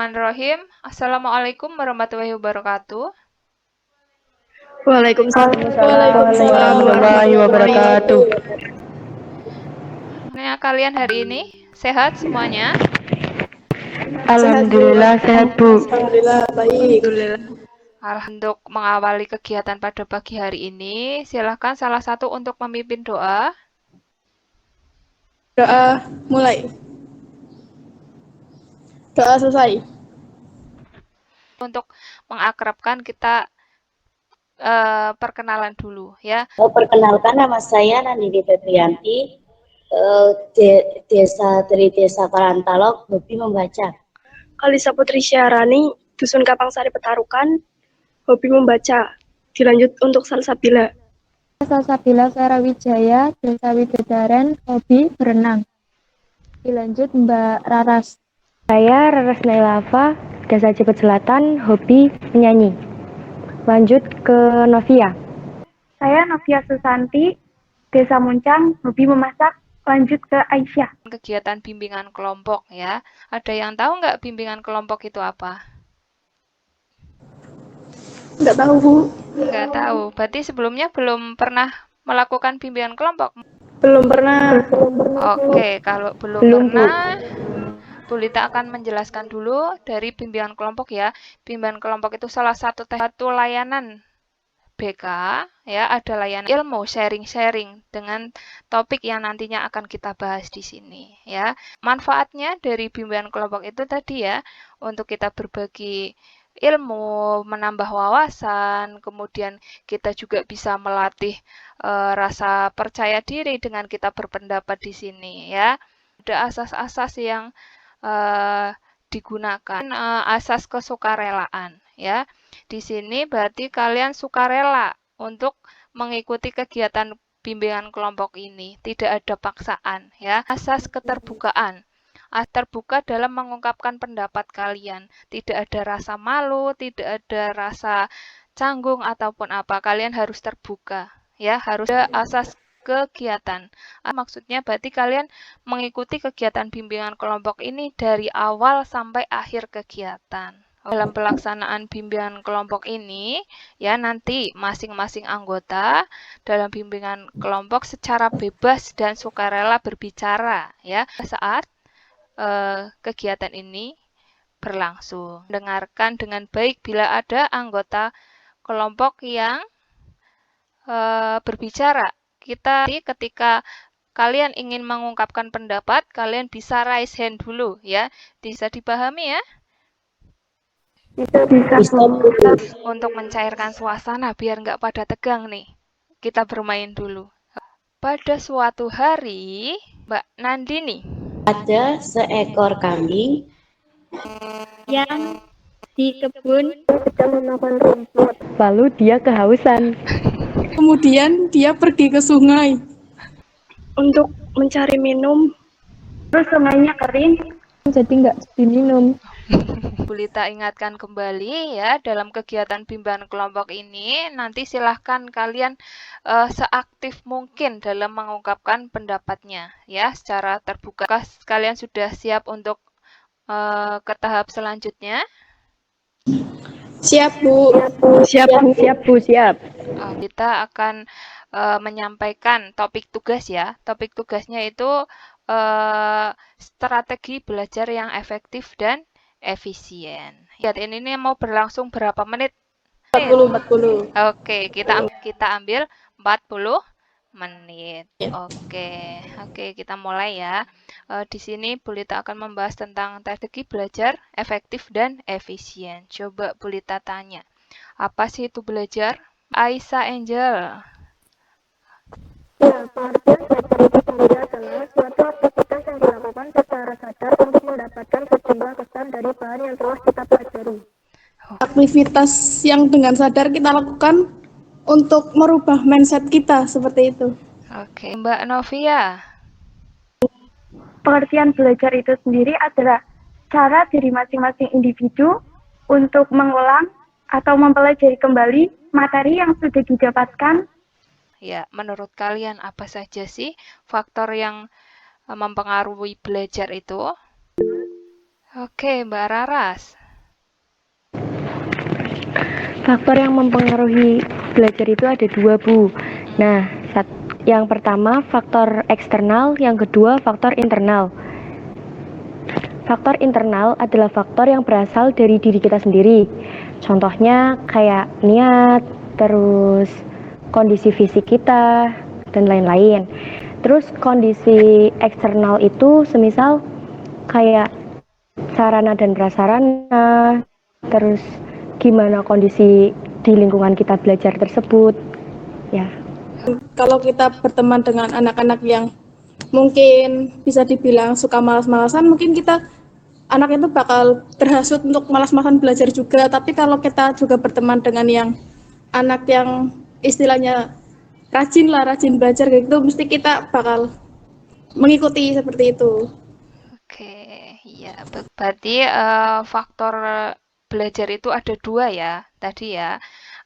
Bismillahirrahmanirrahim. Assalamualaikum warahmatullahi wabarakatuh. Waalaikumsalam warahmatullahi wabarakatuh. Nah, kalian hari ini sehat semuanya? Alhamdulillah sehat, Bu. Alhamdulillah baik. Untuk mengawali kegiatan pada pagi hari ini, silakan salah satu untuk memimpin doa. Doa mulai. Doa selesai. Untuk mengakrabkan kita perkenalan dulu ya. Perkenalkan, nama saya Nandini Febrianti, dari Desa Karantalok, hobi membaca. Kalisa Putri Syarani, Dusun Kapangsari Petarukan, hobi membaca. Dilanjut untuk Salsabila. Salsabila Sarawijaya, Desa Widodaren, hobi berenang. Dilanjut Mbak Raras. Saya Raras Nailava, Desa Cipet Selatan, hobi menyanyi. Lanjut ke Novia. Saya Novia Susanti, Desa Muncang, hobi memasak. Lanjut ke Aisyah. Kegiatan bimbingan kelompok ya. Ada yang tahu nggak bimbingan kelompok itu apa? Nggak tahu, Bu. Nggak tahu. Berarti sebelumnya belum pernah melakukan bimbingan kelompok? Belum pernah. Oke, kalau belum pernah, Bu Lita akan menjelaskan dulu dari bimbingan kelompok ya. Bimbingan kelompok itu salah satu layanan BK ya, ada layanan ilmu sharing-sharing dengan topik yang nantinya akan kita bahas di sini ya. Manfaatnya dari bimbingan kelompok itu tadi ya, untuk kita berbagi ilmu, menambah wawasan, kemudian kita juga bisa melatih rasa percaya diri dengan kita berpendapat di sini ya. Ada asas-asas yang digunakan, asas kesukarelaan ya. Di sini berarti kalian sukarela untuk mengikuti kegiatan bimbingan kelompok ini, tidak ada paksaan ya. Asas keterbukaan. Terbuka dalam mengungkapkan pendapat kalian, tidak ada rasa malu, tidak ada rasa canggung ataupun apa. Kalian harus terbuka ya, harus ada asas kegiatan. Maksudnya berarti kalian mengikuti kegiatan bimbingan kelompok ini dari awal sampai akhir kegiatan. Dalam pelaksanaan bimbingan kelompok ini, ya nanti masing-masing anggota dalam bimbingan kelompok secara bebas dan sukarela berbicara ya saat kegiatan ini berlangsung. Dengarkan dengan baik bila ada anggota kelompok yang berbicara. Ketika kalian ingin mengungkapkan pendapat, kalian bisa raise hand dulu ya. Bisa dipahami ya? Bisa. Untuk mencairkan suasana biar nggak pada tegang nih, kita bermain dulu. Pada suatu hari, Mbak Nandini, Ada seekor kambing Yang di kebun sedang memakan rumput. Lalu dia kehausan. Kemudian dia pergi ke sungai Untuk mencari minum. Terus sungainya kering, jadi nggak diminum. Bu Lita ingatkan kembali ya, dalam kegiatan bimbingan kelompok ini nanti silahkan kalian seaktif mungkin dalam mengungkapkan pendapatnya ya secara terbuka. Kalian sudah siap untuk ke tahap selanjutnya? Siap, Bu. Siap. Kita akan menyampaikan topik tugas ya. Topik tugasnya itu strategi belajar yang efektif dan efisien. Kegiatan ini mau berlangsung berapa menit? 40. Oke, kita ambil 40 menit. Oke, kita mulai ya. Di sini Bu Lita akan membahas tentang strategi belajar efektif dan efisien. Coba Bu Lita tanya, apa sih itu belajar? Aisyah Angel. Ya, pengertian belajar itu sendiri adalah suatu aktivitas yang dilakukan secara sadar untuk mendapatkan sejumlah kesan dari bahan yang telah kita pelajari. Aktivitas yang dengan sadar kita lakukan untuk merubah mindset kita, seperti itu. Oke, Mbak Novia. Pengertian belajar itu sendiri adalah cara diri masing-masing individu untuk mengulang atau mempelajari kembali materi yang sudah didapatkan. Ya, menurut kalian apa saja sih faktor yang mempengaruhi belajar itu? Oke, Mbak Raras. Faktor yang mempengaruhi belajar itu ada dua, Bu. Nah, yang pertama faktor eksternal, yang kedua faktor internal. Faktor internal adalah faktor yang berasal dari diri kita sendiri. Contohnya kayak niat, terus kondisi fisik kita, dan lain-lain. Terus kondisi eksternal itu semisal kayak sarana dan prasarana, terus gimana kondisi di lingkungan kita belajar tersebut. Ya. Kalau kita berteman dengan anak-anak yang mungkin bisa dibilang suka malas-malasan, mungkin anak itu bakal terhasut untuk malas-malasan belajar juga. Tapi kalau kita juga berteman dengan anak yang istilahnya rajin belajar gitu, mesti kita bakal mengikuti seperti itu. Oke, ya. Berarti faktor belajar itu ada dua ya, tadi ya.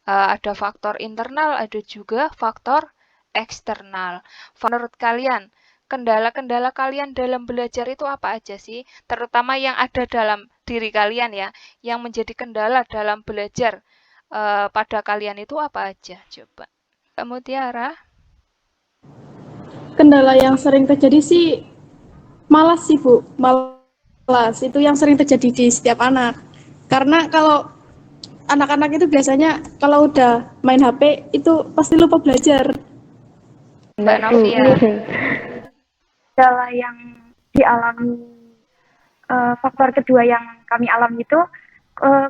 Ada faktor internal, ada juga faktor eksternal. Menurut kalian, kendala-kendala kalian dalam belajar itu apa aja sih? Terutama yang ada dalam diri kalian ya, yang menjadi kendala dalam belajar pada kalian itu apa aja? Coba. Kamu Tiara? Kendala yang sering terjadi sih malas sih, Bu. Malas itu yang sering terjadi di setiap anak. Karena kalau anak-anak itu biasanya kalau udah main HP itu pasti lupa belajar. Mbak Novia. Kendala yang dialami, faktor kedua yang kami alami itu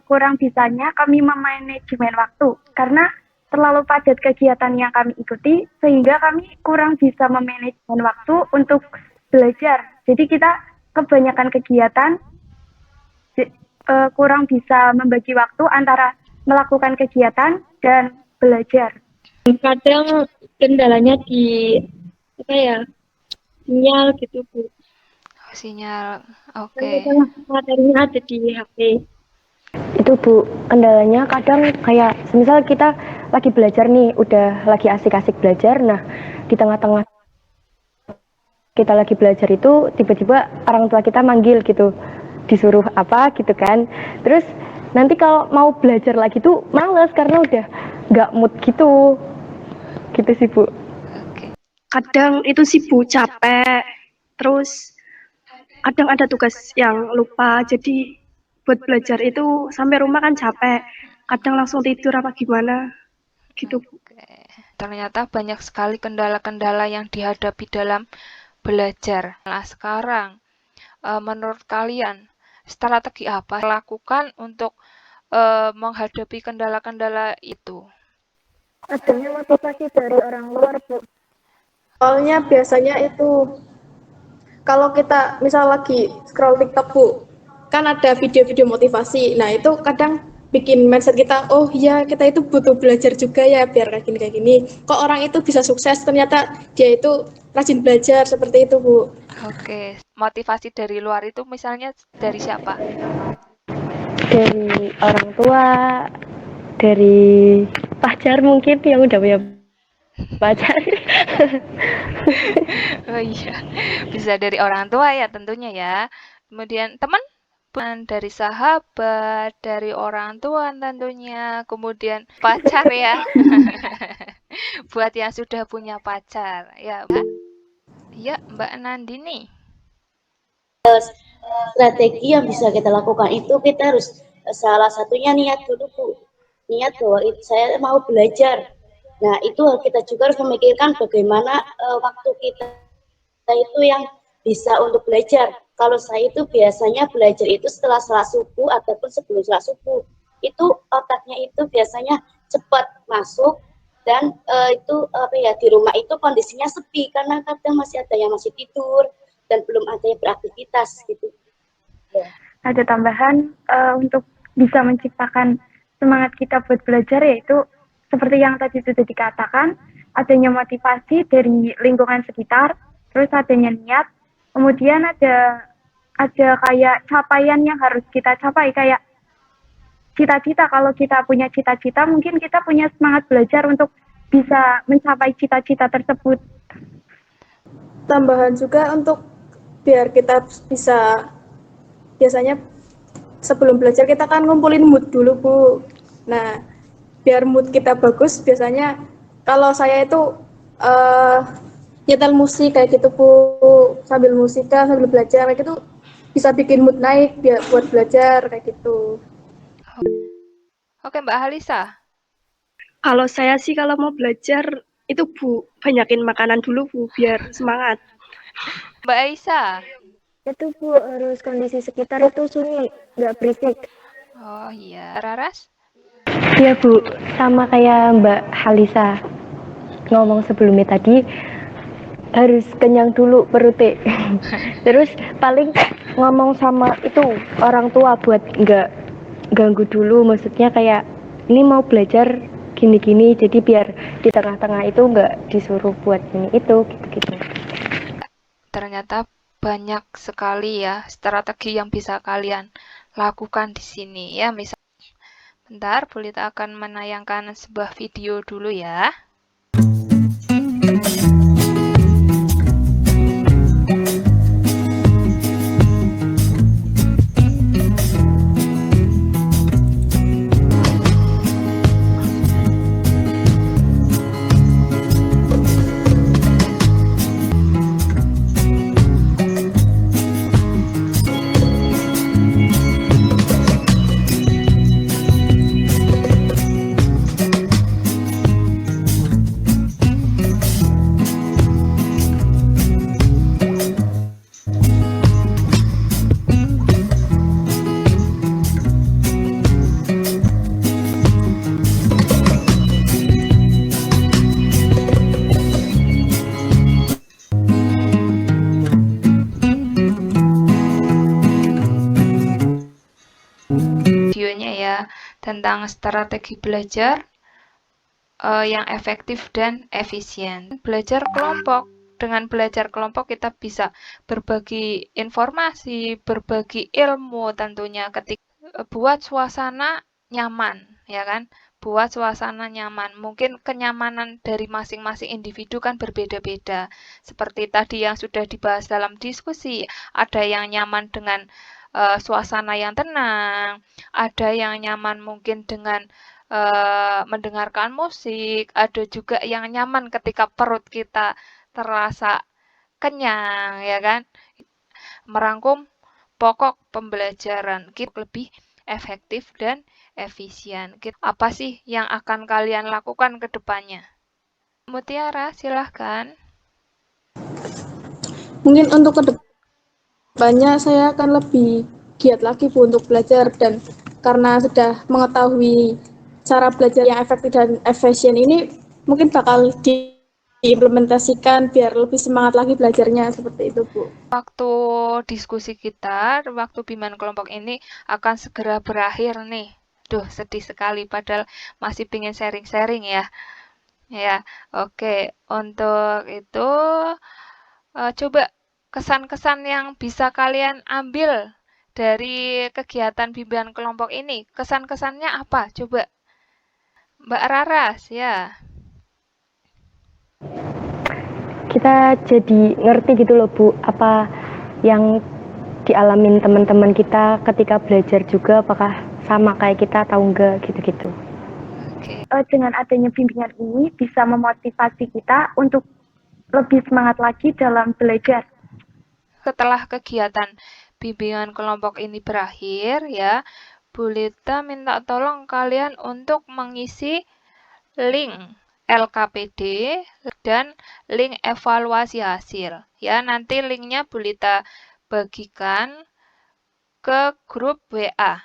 kurang bisanya kami memanajemen waktu karena terlalu padat kegiatan yang kami ikuti sehingga kami kurang bisa memanajemen waktu untuk belajar. Jadi kita kebanyakan kegiatan kurang bisa membagi waktu antara melakukan kegiatan dan belajar. Kadang kendalanya di sinyal gitu, Bu. Sinyal, oke. Kadang materinya ada di HP. Itu, Bu, kendalanya kadang kayak semisal kita lagi belajar nih, udah lagi asik-asik belajar, nah di tengah-tengah kita lagi belajar itu tiba-tiba orang tua kita manggil gitu, disuruh apa gitu kan. Terus nanti kalau mau belajar lagi tuh males karena udah nggak mood gitu sih, Bu. Kadang itu sibuk, capek, terus kadang ada tugas yang lupa, jadi buat belajar itu sampai rumah kan capek, kadang langsung tidur apa gimana gitu. Oke. Ternyata banyak sekali kendala-kendala yang dihadapi dalam belajar. Nah, sekarang menurut kalian strategi apa yang dilakukan untuk menghadapi kendala-kendala itu? Adanya motivasi dari orang luar, Bu. Soalnya biasanya itu kalau kita misal lagi scroll TikTok, Bu, kan ada video-video motivasi. Nah, itu kadang bikin mindset kita, oh ya kita itu butuh belajar juga ya biar kayak gini. Kok orang itu bisa sukses, ternyata dia itu rajin belajar seperti itu, Bu. Oke, motivasi dari luar itu misalnya dari siapa? Dari orang tua, dari pacar mungkin yang udah punya pacar. Oh iya, bisa dari orang tua ya tentunya ya. Kemudian teman, dari sahabat, dari orang tua tentunya, kemudian pacar ya. Buat yang sudah punya pacar, ya Mbak. Ya, Mbak Nandini. Strategi yang bisa kita lakukan itu kita harus salah satunya niat dulu, Bu. Niat bahwa saya mau belajar. Nah, itu kita juga harus memikirkan bagaimana waktu kita itu yang bisa untuk belajar. Kalau saya itu biasanya belajar itu setelah sholat subuh ataupun sebelum sholat subuh. Itu otaknya itu biasanya cepat masuk dan itu di rumah itu kondisinya sepi karena kadang masih ada yang masih tidur dan belum ada yang beraktivitas gitu. Ya. Ada tambahan untuk bisa menciptakan semangat kita buat belajar, yaitu seperti yang tadi sudah dikatakan, adanya motivasi dari lingkungan sekitar, terus adanya niat, kemudian ada kayak capaian yang harus kita capai, kayak cita-cita. Kalau kita punya cita-cita, mungkin kita punya semangat belajar untuk bisa mencapai cita-cita tersebut. Tambahan juga untuk biar kita bisa biasanya sebelum belajar kita kan ngumpulin mood dulu Bu. Nah, biar mood kita bagus biasanya kalau saya itu nyetel musik kayak gitu Bu, sambil musika sambil belajar kayak gitu bisa bikin mood naik biar buat belajar kayak gitu. Oke, Mbak Halisa. Kalau saya sih kalau mau belajar itu Bu, banyakin makanan dulu Bu biar semangat. Mbak Aisyah. Itu Bu, harus kondisi sekitar itu sunyi, nggak berisik. Oh iya. Raras? Iya Bu, sama kayak Mbak Halisa ngomong sebelumnya tadi, harus kenyang dulu perutnya. Terus paling ngomong sama itu orang tua buat nggak ganggu dulu, maksudnya kayak ini mau belajar gini-gini, jadi biar di tengah-tengah itu nggak disuruh buat ini itu gitu-gitu. Ternyata banyak sekali ya strategi yang bisa kalian lakukan di sini ya. Misal, bentar, Bulita akan menayangkan sebuah video dulu ya. Videonya ya tentang strategi belajar yang efektif dan efisien. Belajar kelompok. Dengan belajar kelompok kita bisa berbagi informasi, berbagi ilmu tentunya ketika buat suasana nyaman, ya kan? Buat suasana nyaman. Mungkin kenyamanan dari masing-masing individu kan berbeda-beda. Seperti tadi yang sudah dibahas dalam diskusi, ada yang nyaman dengan suasana yang tenang, ada yang nyaman mungkin dengan mendengarkan musik, ada juga yang nyaman ketika perut kita terasa kenyang, ya kan? Merangkum pokok pembelajaran kita lebih efektif dan efisien. Apa sih yang akan kalian lakukan ke depannya? Mutiara, silahkan. Mungkin untuk kedepannya saya akan lebih giat lagi Bu untuk belajar, dan karena sudah mengetahui cara belajar yang efektif dan efisien ini mungkin bakal diimplementasikan biar lebih semangat lagi belajarnya seperti itu Bu. Waktu diskusi kita, waktu bimbingan kelompok ini akan segera berakhir nih. Duh, sedih sekali padahal masih pengen sharing-sharing ya. Ya, oke. Untuk itu coba kesan-kesan yang bisa kalian ambil dari kegiatan bimbingan kelompok ini. Kesan-kesannya apa? Coba Mbak Raras ya. Kita jadi ngerti gitu loh Bu, apa yang dialamin teman-teman kita ketika belajar juga, apakah sama kayak kita atau enggak gitu-gitu. Dengan adanya bimbingan ini bisa memotivasi kita untuk lebih semangat lagi dalam belajar. Setelah kegiatan bimbingan kelompok ini berakhir ya, Bulita minta tolong kalian untuk mengisi link LKPD dan link evaluasi hasil. Ya, nanti linknya Bulita bagikan ke grup WA.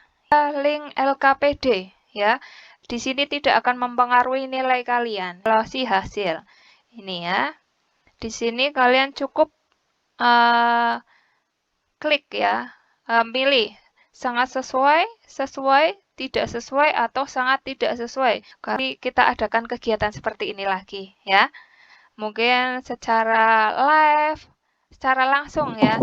Link LKPD ya. Di sini tidak akan mempengaruhi nilai kalian. Evaluasi hasil. Ini ya. Di sini kalian cukup klik ya. Pilih sangat sesuai, tidak sesuai, atau sangat tidak sesuai. Kali kita adakan kegiatan seperti ini lagi ya. Mungkin secara live, secara langsung ya.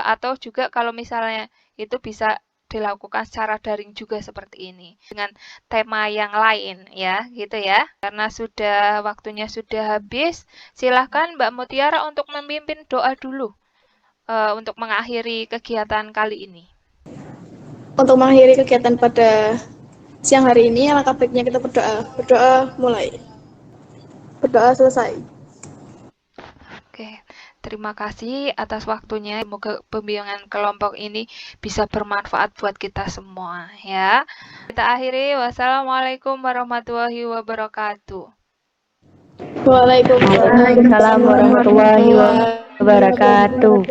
Atau juga kalau misalnya itu bisa dilakukan secara daring juga seperti ini. Dengan tema yang lain ya, gitu ya. Karena waktunya sudah habis, silahkan Mbak Mutiara untuk memimpin doa dulu untuk mengakhiri kegiatan kali ini. untuk mengakhiri kegiatan pada siang hari ini, alangkah baiknya kita berdoa. Berdoa mulai. Berdoa selesai. Oke, terima kasih atas waktunya. Semoga pembimbingan kelompok ini bisa bermanfaat buat kita semua ya. Kita akhiri. Wassalamualaikum warahmatullahi wabarakatuh. Waalaikumsalam Waalaikumsalam warahmatullahi wabarakatuh.